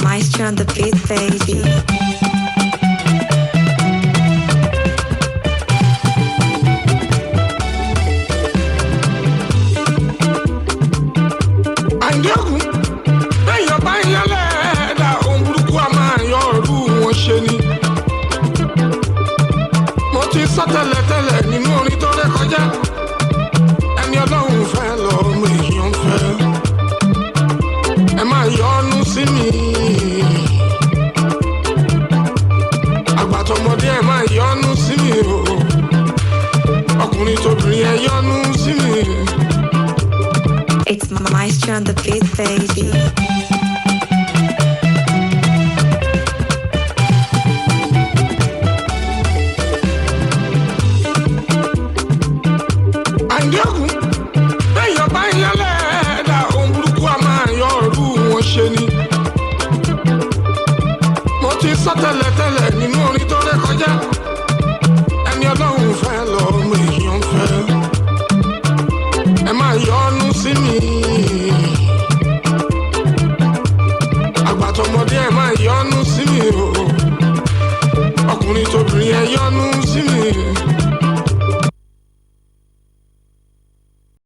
Maestro on the beat, baby. Tẹ́lẹ̀ nínú orin tó ré kọjá ẹni Ọlọ́run fẹ́ lọ́mọ èèyàn fẹ́ ẹ máa yọ́nú sí mi àgbàtọ̀mọdé ẹ máa yọ́nú sí mi o ọkùnrin tóbìnrin ẹ yọ́nú sí mi. It's Maestro on the beat, baby. Tẹ́lẹ̀ nínú orin tó ré kọjá ẹni Ọlọ́run fẹ́ lọ́mọ èèyàn fẹ́ ẹ máa yọ́nú sí mi àgbàtọ̀mọdé ẹ máa yọ́nú sí mi o ọkùnrin tóbìnrin ẹ yọ́nú